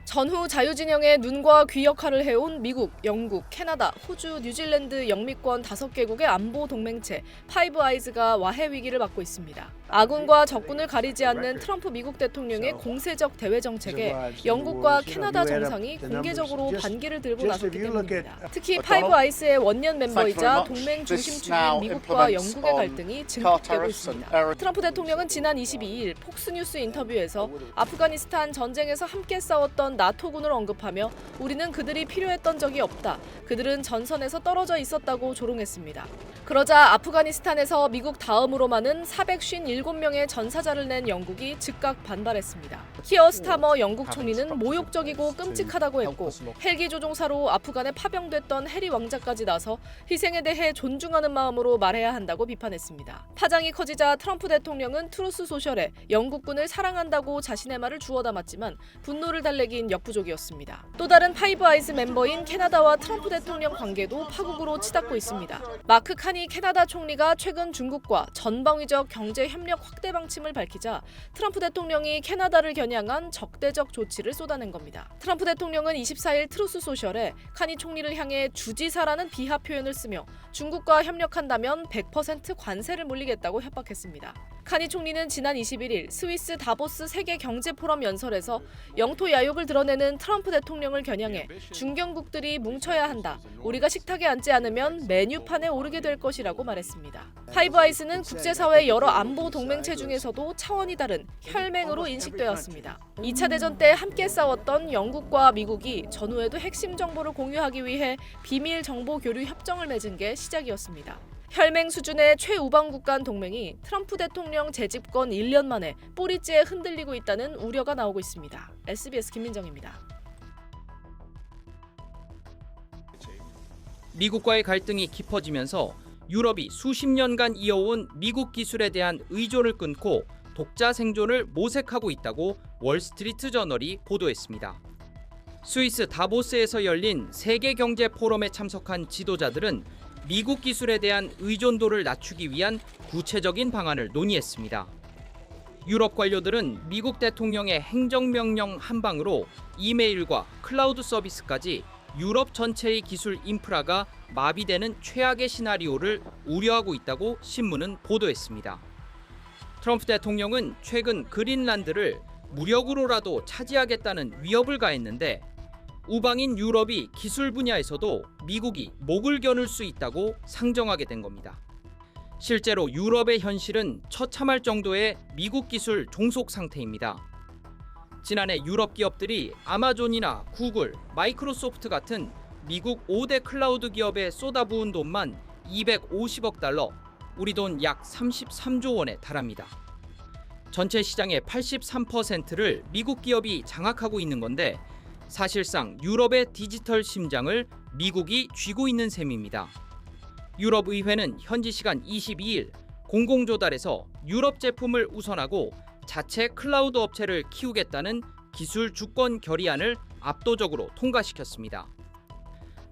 전후 자유진영의 눈과 귀 역할을 해온 미국, 영국, 캐나다, 호주, 뉴질랜드, 영미권 5개국의 안보 동맹체 파이브 아이즈가 와해 위기를 맞고 있습니다. 아군과 적군을 가리지 않는 트럼프 미국 대통령의 공세적 대외 정책에 영국과 캐나다 정상이 공개적으로 반기를 들고 나섰기 때문입니다. 특히 파이브 아이즈의 원년 멤버이자 동맹 중심축인 미국과 영국의 갈등이 증폭되고 있습니다. 트럼프 대통령은 지난 22일 폭스뉴스 인터뷰에서 아프가니스탄 전쟁에서 함께 싸웠던 나토군을 언급하며 우리는 그들이 필요했던 적이 없다. 그들은 전선에서 떨어져 있었다고 조롱했습니다. 그러자 아프가니스탄에서 미국 다음으로 많은 457명의 전사자를 낸 영국이 즉각 반발했습니다. 키어 스타머 영국 총리는 모욕적이고 끔찍하다고 했고 헬기 조종사로 아프간에 파병됐던 해리 왕자까지 나서 희생에 대해 존중하는 마음으로 말해야 한다고 비판했습니다. 파장이 커지자 트럼프 대통령은 트루스 소셜에 영국군을 사랑한다고 자신의 말을 주워 담았지만 분노를 달래긴 역부족이었습니다. 또 다른 파이브 아이즈 멤버인 캐나다와 트럼프 대통령 관계도 파국으로 치닫고 있습니다. 마크 카니 캐나다 총리가 최근 중국과 전방위적 경제 협력 확대 방침을 밝히자 트럼프 대통령이 캐나다를 겨냥한 적대적 조치를 쏟아낸 겁니다. 트럼프 대통령은 24일 트루스 소셜에 카니 총리를 향해 주지사라는 비하 표현을 쓰며 중국과 협력한다면 100% 관세를 물리겠다고 협박했습니다. 카니 총리는 지난 21일 스위스 다보스 세계 경제 포럼 연설에서 영토 야욕을 드러내는 트럼프 대통령을 겨냥해 중견국들이 뭉쳐야 한다. 우리가 식탁에 앉지 않으면 메뉴판에 오르게 될 것이라고 말했습니다. 파이브 아이즈는 국제사회 여러 안보 동맹체 중에서도 차원이 다른 혈맹으로 인식되었습니다. 2차 대전 때 함께 싸웠던 영국과 미국이 전후에도 핵심 정보를 공유하기 위해 비밀 정보 교류 협정을 맺은 게 시작이었습니다. 혈맹 수준의 최우방국 간 동맹이 트럼프 대통령 재집권 1년 만에 뿌리째 흔들리고 있다는 우려가 나오고 있습니다. SBS 김민정입니다. 미국과의 갈등이 깊어지면서 유럽이 수십 년간 이어온 미국 기술에 대한 의존을 끊고 독자 생존을 모색하고 있다고 월스트리트 저널이 보도했습니다. 스위스 다보스에서 열린 세계 경제 포럼에 참석한 지도자들은 미국 기술에 대한 의존도를 낮추기 위한 구체적인 방안을 논의했습니다. 유럽 관료들은 미국 대통령의 행정명령 한 방으로 이메일과 클라우드 서비스까지 유럽 전체의 기술 인프라가 마비되는 최악의 시나리오를 우려하고 있다고 신문은 보도했습니다. 트럼프 대통령은 최근 그린란드를 무력으로라도 차지하겠다는 위협을 가했는데 우방인 유럽이 기술 분야에서도 미국이 목을 겨눌 수 있다고 상정하게 된 겁니다. 실제로 유럽의 현실은 처참할 정도의 미국 기술 종속 상태입니다. 지난해 유럽 기업들이 아마존이나 구글, 마이크로소프트 같은 미국 5대 클라우드 기업에 쏟아부은 돈만 250억 달러, 우리 돈 약 33조 원에 달합니다. 전체 시장의 83%를 미국 기업이 장악하고 있는 건데 사실상 유럽의 디지털 심장을 미국이 쥐고 있는 셈입니다. 유럽 의회는 현지 시간 22일 공공조달에서 유럽 제품을 우선하고 자체 클라우드 업체를 키우겠다는 기술 주권 결의안을 압도적으로 통과시켰습니다.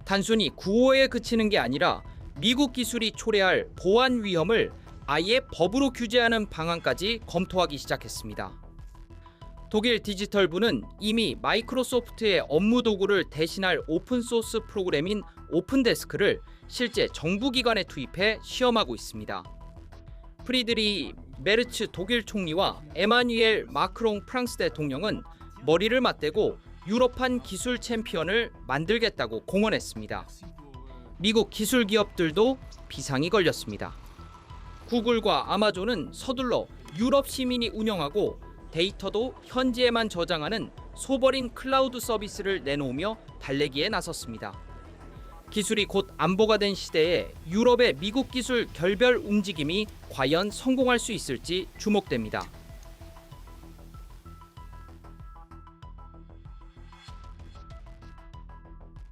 단순히 구호에 그치는 게 아니라 미국 기술이 초래할 보안 위험을 아예 법으로 규제하는 방안까지 검토하기 시작했습니다. 독일 디지털부는 이미 마이크로소프트의 업무 도구를 대신할 오픈소스 프로그램인 오픈데스크를 실제 정부기관에 투입해 시험하고 있습니다. 프리드리 메르츠 독일 총리와 에마뉘엘 마크롱 프랑스 대통령은 머리를 맞대고 유럽판 기술 챔피언을 만들겠다고 공언했습니다. 미국 기술 기업들도 비상이 걸렸습니다. 구글과 아마존은 서둘러 유럽 시민이 운영하고 데이터도 현지에만 저장하는 소버린 클라우드 서비스를 내놓으며 달래기에 나섰습니다. 기술이 곧 안보가 된 시대에 유럽의 미국 기술 결별 움직임이 과연 성공할 수 있을지 주목됩니다.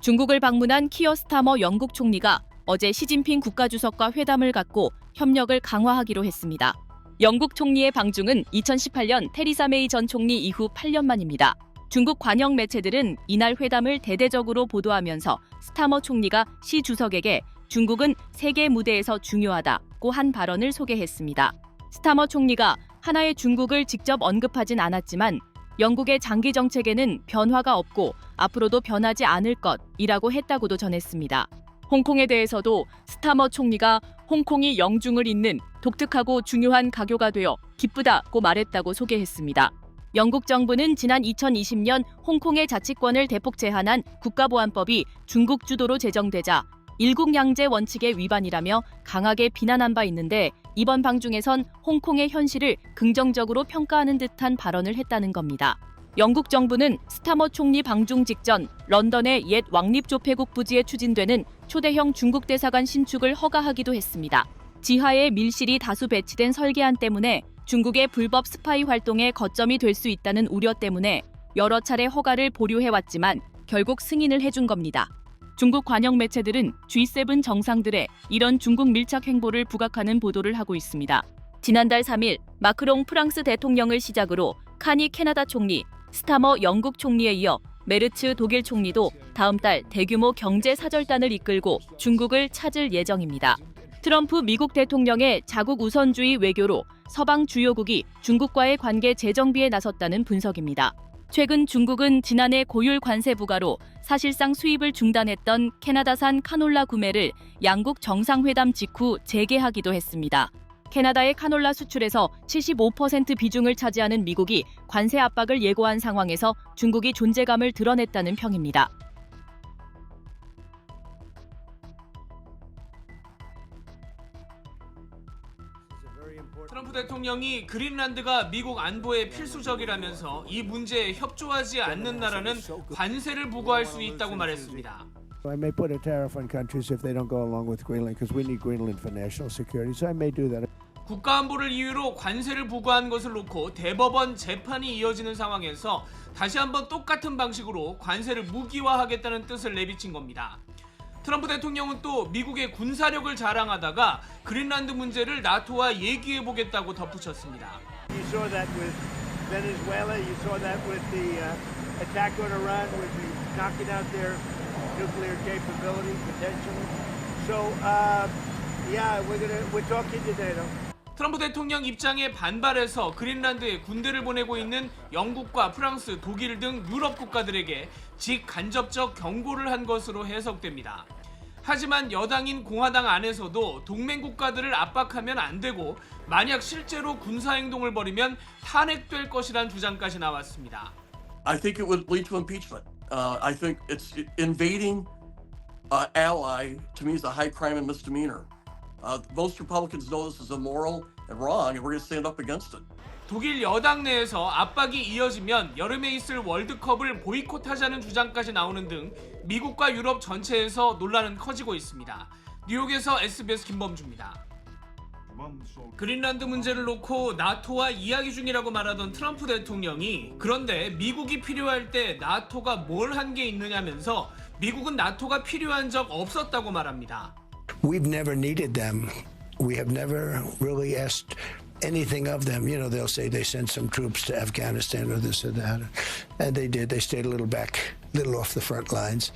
중국을 방문한 키어 스타머 영국 총리가 어제 시진핑 국가주석과 회담을 갖고 협력을 강화하기로 했습니다. 영국 총리의 방중은 2018년 테리사 메이 전 총리 이후 8년 만입니다. 중국 관영 매체들은 이날 회담을 대대적으로 보도하면서 스타머 총리가 시 주석에게 중국은 세계 무대에서 중요하다고 한 발언을 소개했습니다. 스타머 총리가 하나의 중국을 직접 언급하진 않았지만 영국의 장기 정책에는 변화가 없고 앞으로도 변하지 않을 것이라고 했다고도 전했습니다. 홍콩에 대해서도 스타머 총리가 홍콩이 영중을 잇는 독특하고 중요한 가교가 되어 기쁘다고 말했다고 소개했습니다. 영국 정부는 지난 2020년 홍콩의 자치권을 대폭 제한한 국가보안법이 중국 주도로 제정되자 일국양제 원칙의 위반이라며 강하게 비난한 바 있는데 이번 방중에선 홍콩의 현실을 긍정적으로 평가하는 듯한 발언을 했다는 겁니다. 영국 정부는 스타머 총리 방중 직전 런던의 옛 왕립조폐국 부지에 추진되는 초대형 중국 대사관 신축을 허가하기도 했습니다. 지하에 밀실이 다수 배치된 설계안 때문에 중국의 불법 스파이 활동의 거점이 될 수 있다는 우려 때문에 여러 차례 허가를 보류해왔지만 결국 승인을 해준 겁니다. 중국 관영 매체들은 G7 정상들의 이런 중국 밀착 행보를 부각하는 보도를 하고 있습니다. 지난달 3일 마크롱 프랑스 대통령을 시작으로 카니 캐나다 총리, 스타머 영국 총리에 이어 메르츠 독일 총리도 다음 달 대규모 경제 사절단을 이끌고 중국을 찾을 예정입니다. 트럼프 미국 대통령의 자국 우선주의 외교로 서방 주요국이 중국과의 관계 재정비에 나섰다는 분석입니다. 최근 중국은 지난해 고율 관세 부과로 사실상 수입을 중단했던 캐나다산 카놀라 구매를 양국 정상회담 직후 재개하기도 했습니다. 캐나다의 카놀라 수출에서 75% 비중을 차지하는 미국이 관세 압박을 예고한 상황에서 중국이 존재감을 드러냈다는 평입니다. 트럼프 대통령이 그린란드가 미국 안보의 필수적이라면서 이 문제에 협조하지 않는 나라는 관세를 부과할 수 있다고 말했습니다. I may put a tariff on countries if they don't go along with Greenland because we need Greenland for national security. So I may do that. 국가안보를 이유로 관세를 부과한 것을 놓고 대법원 재판이 이어지는 상황에서 다시 한번 똑같은 방식으로 관세를 무기화하겠다는 뜻을 내비친 겁니다. 트럼프 대통령은 또 미국의 군사력을 자랑하다가 그린란드 문제를 나토와 얘기해보겠다고 덧붙였습니다. You saw that with Venezuela. You saw that with the attack on Iran, with the knocking out their nuclear capability potentially. So, yeah, we're talking to NATO. 트럼프 대통령 입장에 반발해서 그린란드에 군대를 보내고 있는 영국과 프랑스, 독일 등 유럽 국가들에게 직간접적 경고를 한 것으로 해석됩니다. 하지만 여당인 공화당 안에서도 동맹 국가들을 압박하면 안 되고 만약 실제로 군사행동을 벌이면 탄핵될 것이란 주장까지 나왔습니다. I think it would lead to impeachment. I think it's invading ally to me is a high crime and misdemeanor. Most Republicans know this is immoral and wrong, and we're going to stand up against it. 독일 여당 내에서 압박이 이어지면 여름에 있을 월드컵을 보이콧하자는 주장까지 나오는 등 미국과 유럽 전체에서 논란은 커지고 있습니다. 뉴욕에서 SBS 김범주입니다. 그린란드 문제를 놓고 나토와 이야기 중이라고 말하던 트럼프 대통령이 그런데 미국이 필요할 때 나토가 뭘 한 게 있느냐면서 미국은 나토가 필요한 적 없었다고 말합니다. We've never needed them. We have never really asked anything of them. You know, they'll say they sent some troops to Afghanistan or this or that. And they did. They stayed a little back, a little off the front lines.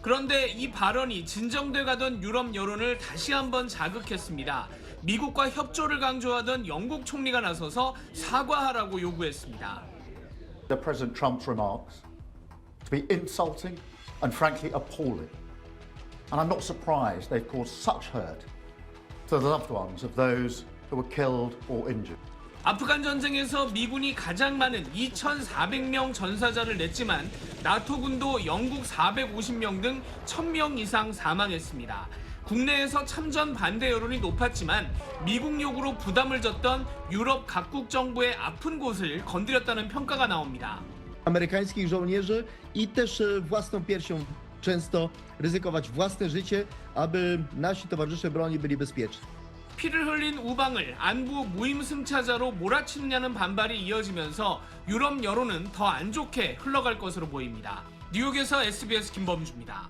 그런데 이 발언이 진정돼 가던 유럽 여론을 다시 한번 자극했습니다. 미국과 협조를 강조하던 영국 총리가 나서서 사과하라고 요구했습니다. The President Trump's remarks to be insulting and frankly appalling. And I'm not surprised they've caused such hurt to the loved ones of those who were killed or injured. 아프간 전쟁에서 미군이 가장 많은 2,400명 전사자를 냈지만 나토군도 영국 450명 등 1,000명 이상 사망했습니다. 국내에서 참전 반대 여론이 높았지만 미국 요구로 부담을 졌던 유럽 각국 정부의 아픈 곳을 건드렸다는 평가가 나옵니다. amerykańskich żołnierzy i też własną piersią często ryzykować własne życie, aby nasi towarzysze broni byli bezpieczni. 피를 흘린 우방을 안보 무임승차자로 몰아치느냐는 반발이 이어지면서 유럽 여론은 더 안 좋게 흘러갈 것으로 보입니다. 뉴욕에서 SBS 김범주입니다.